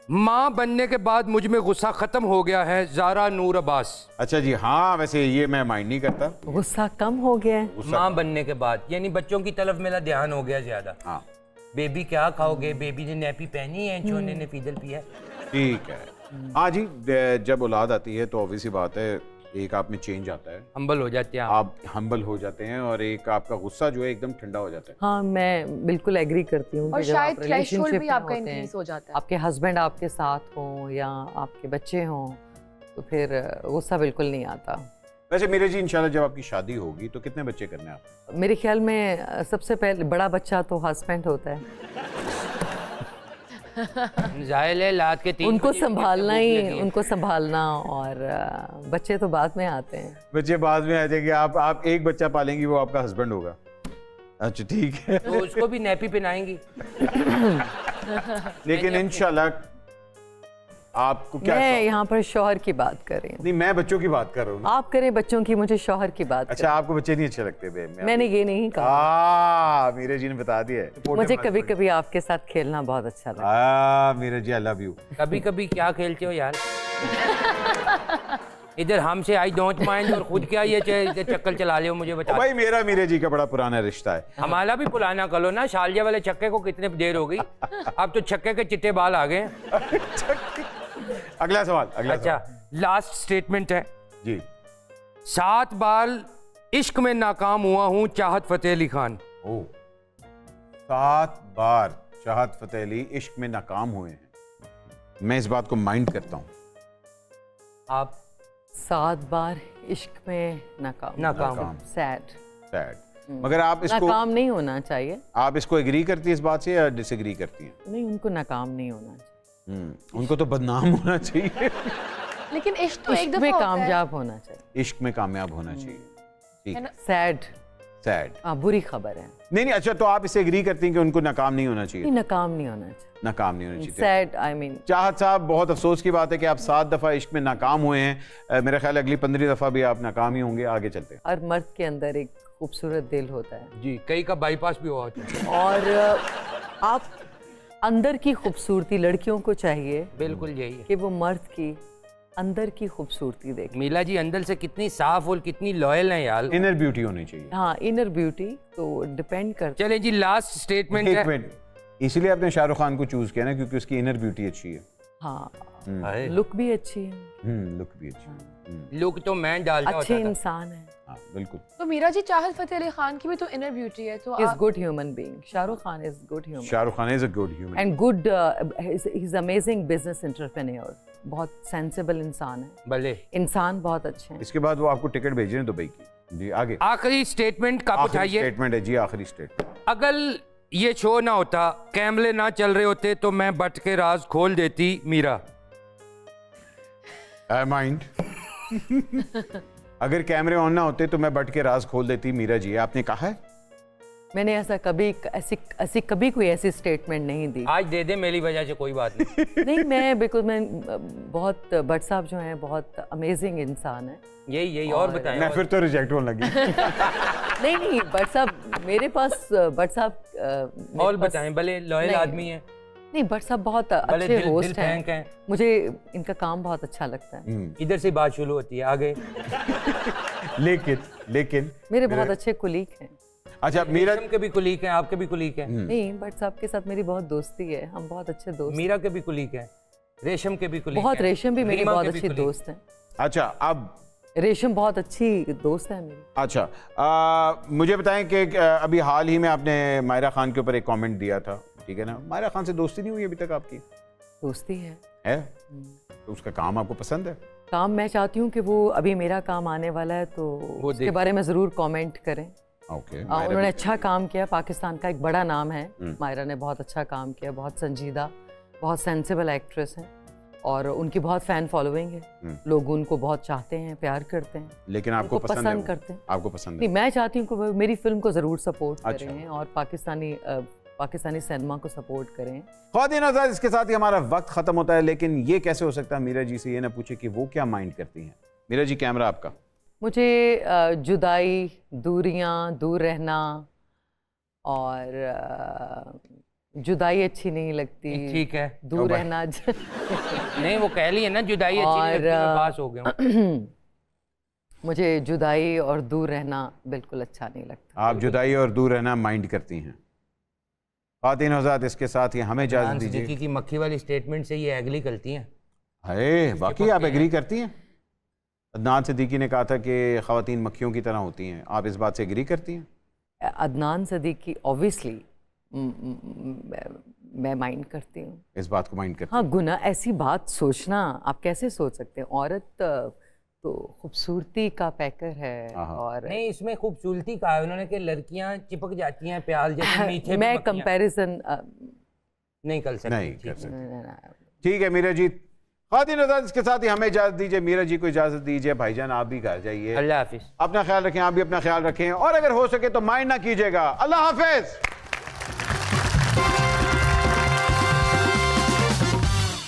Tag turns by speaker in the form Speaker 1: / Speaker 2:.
Speaker 1: माँ बनने के बाद मुझ में गुस्सा खत्म हो गया है, ज़ारा नूर अब्बास।
Speaker 2: अच्छा जी, हाँ वैसे ये मैं माइंड नहीं करता।
Speaker 3: गुस्सा कम हो गया है
Speaker 1: माँ बनने के बाद, यानी बच्चों की तरफ मेरा ध्यान हो गया ज्यादा।
Speaker 2: हाँ
Speaker 1: बेबी क्या खाओगे, बेबी ने नैपी पहनी है, छोने ने फीदल पिया है।
Speaker 2: ठीक है। हाँ जी, जब औलाद आती है तो ऑब्वियसली बात है, एक आप में चेंज आता है,
Speaker 1: हम्बल हो जाते हैं
Speaker 2: आप हम्बल हो जाते हैं, और एक आपका गुस्सा जो है एकदम ठंडा हो जाता है।
Speaker 3: हाँ, मैं बिल्कुल एग्री करती हूँ
Speaker 4: और
Speaker 3: कि जब
Speaker 4: शायद
Speaker 3: आप
Speaker 4: थ्रेशोल्ड
Speaker 3: relationship
Speaker 4: भी
Speaker 3: में
Speaker 4: आपका
Speaker 3: होते हैं,
Speaker 4: इंक्रीज हो जाता है।
Speaker 3: आपके हस्बैंड आपके साथ हों या आपके बच्चे हों, तो फिर गुस्सा बिल्कुल नहीं आता।
Speaker 2: वैसे मेरे जी इंशाल्लाह जब आपकी शादी होगी तो कितने बच्चे करने हैं आपको?
Speaker 3: मेरे ख्याल में सबसे पहले बड़ा बच्चा तो हस्बैंड होता है,
Speaker 1: जाहिल है लात के 3
Speaker 3: उनको
Speaker 1: बजे
Speaker 3: संभालना
Speaker 1: भूख
Speaker 3: ही,
Speaker 1: लगी है।
Speaker 3: उनको संभालना, और बच्चे तो बाद में आते हैं।
Speaker 2: बच्चे बाद में आ जाएंगे, आप एक बच्चा पालेंगी, वो आपका हस्बैंड होगा। अच्छा ठीक है।
Speaker 1: तो उसको भी नैपी पहनाएंगी।
Speaker 2: लेकिन इंशाल्लाह आपको क्या
Speaker 3: मैं
Speaker 2: शौक?
Speaker 3: यहाँ पर शौहर की बात कर रही हूँ।
Speaker 2: नहीं, मैं बच्चों की बात कर रहा हूँ ना।
Speaker 3: आप करें बच्चों की, मुझे शौहर की बात
Speaker 2: अच्छा, आपको बच्चे नहीं अच्छे लगते बे?
Speaker 3: मैंने ये नहीं कहा।
Speaker 2: मेरे जी ने बता दिया है।
Speaker 3: मुझे कभी कभी आपके साथ खेलना बहुत अच्छा लगता है।
Speaker 2: मेरे जी आई लव यू।
Speaker 1: कभी कभी क्या खेलते हो यार? इधर हमसे आई डोंट माइंड, और खुद क्या ये चक्कर चला ले हो, मुझे बता।
Speaker 2: भाई मेरा मेरे जी का बड़ा पुराना रिश्ता है।
Speaker 1: हमारा भी पुराना करो ना, शालजा वाले छक्के को कितने देर हो गई, अब तो छक्के के चिट्टे बाल आ गए।
Speaker 2: अगला सवाल, अगला
Speaker 1: अच्छा, लास्ट स्टेटमेंट है।
Speaker 2: सवाल। जी
Speaker 1: 7 बार इश्क में नाकाम हुआ हूँ, चाहत फतेह अली खान।
Speaker 2: ओ 7 बार चाहत फतेह अली इश्क में नाकाम हुए हैं। मैं इस बात को माइंड करता हूँ।
Speaker 1: आप
Speaker 3: 7 बार इश्क में नाकाम।
Speaker 1: नाकाम।
Speaker 3: सैड।
Speaker 2: सैड। मगर आप इसको,
Speaker 3: नाकाम नहीं होना चाहिए।
Speaker 2: आप इसको एग्री करती है इस बात से या डिसएग्री करती हैं?
Speaker 3: नहीं, उनको नाकाम नहीं होना चाहिए,
Speaker 2: उनको तो बदनाम होना चाहिए।
Speaker 4: लेकिन इश्क तो एक
Speaker 3: इश्क
Speaker 4: दफा
Speaker 3: में
Speaker 4: होता है।
Speaker 3: कामयाब होना चाहिए।
Speaker 2: इश्क में कामयाब होना चाहिए। ठीक
Speaker 4: है ना?
Speaker 3: Sad,
Speaker 2: sad.
Speaker 3: बुरी खबर है।
Speaker 2: नहीं, अच्छा, तो आप इसे एग्री करती हैं कि उनको नाकाम नहीं होना चाहिए?
Speaker 3: नहीं, नाकाम नहीं होना चाहिए।
Speaker 2: नाकाम नहीं होना चाहिए।
Speaker 3: Sad, I mean.
Speaker 2: चाहत साहब, बहुत अफसोस की बात है कि आप 7 दफ़ा इश्क में नाकाम हुए हैं। मेरा ख्याल है अगली 15 दफ़ा भी आप नाकाम ही होंगे। आगे चलते हैं।
Speaker 3: और मर्द के अंदर एक खूबसूरत दिल होता है,
Speaker 1: जी, कई का बाईपास भी हुआ होता है।
Speaker 3: और आप अंदर की खूबसूरती, लड़कियों को चाहिए
Speaker 1: बिल्कुल यही है।
Speaker 3: कि वो मर्द की अंदर की खूबसूरती देखें।
Speaker 1: मीला जी अंदर से कितनी साफ और कितनी लॉयल है यार।
Speaker 2: इनर ब्यूटी होनी चाहिए।
Speaker 3: हाँ, इनर ब्यूटी तो डिपेंड करता
Speaker 1: चले जी, लास्ट स्टेटमेंट
Speaker 2: एक
Speaker 1: है।
Speaker 2: मिनट, इसीलिए आपने शाहरुख खान को चूज किया ना, क्योंकि उसकी इनर ब्यूटी अच्छी है।
Speaker 3: हाँ,
Speaker 1: हाय।
Speaker 3: लुक भी अच्छी है,
Speaker 2: लुक भी अच्छी है।
Speaker 1: लुक तो मैं डालता
Speaker 3: अच्छे
Speaker 1: होता था।
Speaker 3: इंसान है,
Speaker 2: हाँ बिल्कुल।
Speaker 4: तो मीरा जी, चाहत फतेह अली खान की भी तो इनर ब्यूटी है, तो
Speaker 3: इज
Speaker 4: आप
Speaker 3: good human being. Shahrukh Khan is good human
Speaker 2: Shahrukh Khan is a good human
Speaker 3: and good, he is amazing business entrepreneur. बहुत सेंसिबल इंसान है,
Speaker 1: भले।
Speaker 3: इंसान बहुत अच्छे हैं।
Speaker 2: इसके बाद वो आपको टिकट भेज रहे हैं दुबई की। जी आगे।
Speaker 1: आखिरी स्टेटमेंट का
Speaker 2: आखिरी
Speaker 1: उठाइए।
Speaker 2: स्टेटमेंट है जी, आखिरी स्टेटमेंट।
Speaker 1: अगर ये शो ना होता, कैमरे ना चल रहे होते, तो मैं बट के राज खोल देती मीरा।
Speaker 2: आई माइंड। अगर कैमरे ऑन ना होते तो मैं बट के राज खोल देती मीरा जी। आपने कहा है?
Speaker 3: मैंने ऐसी कभी कोई ऐसी स्टेटमेंट नहीं दी।
Speaker 1: आज दे दे, मेरी वजह से कोई बात नहीं।
Speaker 3: नहीं, मैं बिल्कुल, मैं बहुत, भट्ट साहब जो हैं बहुत अमेजिंग इंसान है।
Speaker 1: यही और बताएं।
Speaker 2: मैं फिर तो रिजेक्ट होने लगी।
Speaker 3: नहीं, भट्ट साहब मेरे पास, भट्ट साहब मेरे
Speaker 1: और
Speaker 3: पास-
Speaker 1: बताएं, भले लॉयल
Speaker 3: नहीं।
Speaker 1: आदमी है,
Speaker 3: नहीं, भट्ट साहब बहुत
Speaker 1: भले
Speaker 3: अच्छे
Speaker 1: दिल
Speaker 3: होस्ट
Speaker 1: फेंक
Speaker 3: हैं।
Speaker 1: हैं।
Speaker 3: मुझे इनका काम बहुत अच्छा लगता है।
Speaker 1: इधर से बात शुरू होती है। आगे।
Speaker 2: लेकिन
Speaker 3: मेरे बहुत अच्छे कुलीग हैं।
Speaker 2: अच्छा मीरा,
Speaker 1: मीरा के भी कुलीग हैं, आपके भी कुलीग हैं।
Speaker 3: नहीं, भट्ट साहब के साथ मेरी बहुत दोस्ती है, हम बहुत अच्छे दोस्त हैं।
Speaker 1: मीरा के भी कुलीग हैं, रेशम के भी कुलीग
Speaker 3: बहुत,
Speaker 1: हैं,
Speaker 3: रेशम भी मेरी
Speaker 1: रीमा
Speaker 3: बहुत
Speaker 1: के भी
Speaker 3: अच्छी
Speaker 1: कुलीग।
Speaker 3: दोस्त हैं।
Speaker 2: अच्छा अब
Speaker 3: रेशम बहुत अच्छी दोस्त है मेरी।
Speaker 2: अच्छा, मुझे बताएं कि अभी हाल ही में आपने मायरा खान के ऊपर एक कमेंट दिया था, ठीक है ना? मायरा खान से दोस्ती नहीं हुई अभी तक आपकी?
Speaker 3: दोस्ती है।
Speaker 2: तो उसका काम आपको पसंद है?
Speaker 3: काम मैं चाहती हूँ कि वो, अभी मेरा काम आने वाला है तो उसके
Speaker 1: देख।
Speaker 3: बारे में ज़रूर कमेंट करें।
Speaker 2: ओके।
Speaker 3: उन्होंने अच्छा काम किया, पाकिस्तान का एक बड़ा नाम है, मायरा ने बहुत अच्छा काम किया, बहुत संजीदा, बहुत सेंसिबल एक्ट्रेस हैं, और उनकी बहुत फ़ैन फॉलोइंग है। लोग उनको बहुत चाहते हैं, प्यार करते हैं,
Speaker 2: लेकिन आपको
Speaker 3: उनको
Speaker 2: पसंद है वो?
Speaker 3: करते हैं।
Speaker 2: आपको पसंद
Speaker 3: नहीं,
Speaker 2: है?
Speaker 3: मैं चाहती हूँ कि वो मेरी फिल्म को ज़रूर सपोर्ट
Speaker 2: अच्छा।
Speaker 3: करें और पाकिस्तानी सिनेमा को सपोर्ट करें।
Speaker 2: ख्वातीन हज़रात, इसके साथ ही हमारा वक्त खत्म होता है, लेकिन ये कैसे हो सकता है मीरा जी से ये ना पूछे कि वो क्या माइंड करती हैं। मीरा जी, कैमरा आपका।
Speaker 3: मुझे जुदाई, दूरियां, दूर रहना और जुदाई अच्छी नहीं लगती,
Speaker 1: ठीक है
Speaker 3: दूर रहना
Speaker 1: नहीं वो कह ली है ना जुदाई अच्छी नहीं लगती, मैं पास हो गया हूँ।
Speaker 3: मुझे जुदाई और दूर रहना बिल्कुल अच्छा नहीं लगता।
Speaker 2: आप जुदाई और दूर रहना माइंड करती हैं। ख़वातीन हज़रात, इसके साथ ही हमें इजाज़त
Speaker 1: अदनान
Speaker 2: दीजिए।
Speaker 1: सिद्दीकी की मक्खी वाली स्टेटमेंट से ये एग्री करती हैं।
Speaker 2: है बाकी आप एग्री करती हैं? अदनान सिद्दीकी ने कहा था कि ख़वातीन मक्खियों की तरह होती हैं, आप इस बात से एग्री करती हैं?
Speaker 3: अदनान सदीकी ऑब्वियसली मैं माइंड करती हूँ।
Speaker 2: इस बात को माइंड करती
Speaker 3: हाँ, गुनाह ऐसी बात सोचना, आप कैसे सोच सकते हैं? औरत तो खूबसूरती का पैकर है। और
Speaker 1: नहीं, इसमें खूबसूरती कहा है उन्होंने कि लड़कियां चिपक जाती हैं प्याल जैसे मीठे पे
Speaker 3: मैं
Speaker 1: मक्खियां।
Speaker 3: कंपैरिजन
Speaker 1: नहीं कर सकती।
Speaker 2: नहीं कर सकते। ठीक है मीरा जी, ख़वातीन हज़रात, इसके साथ ही हमें इजाज़त दीजिए। मीरा जी को इजाज़त दीजिए। भाईजान आप भी घर जाइए,
Speaker 1: अल्लाह हाफिज।
Speaker 2: अपना ख्याल रखें, आप भी अपना ख्याल रखें, और अगर हो सके तो माइंड ना कीजिएगा। अल्लाह हाफिज।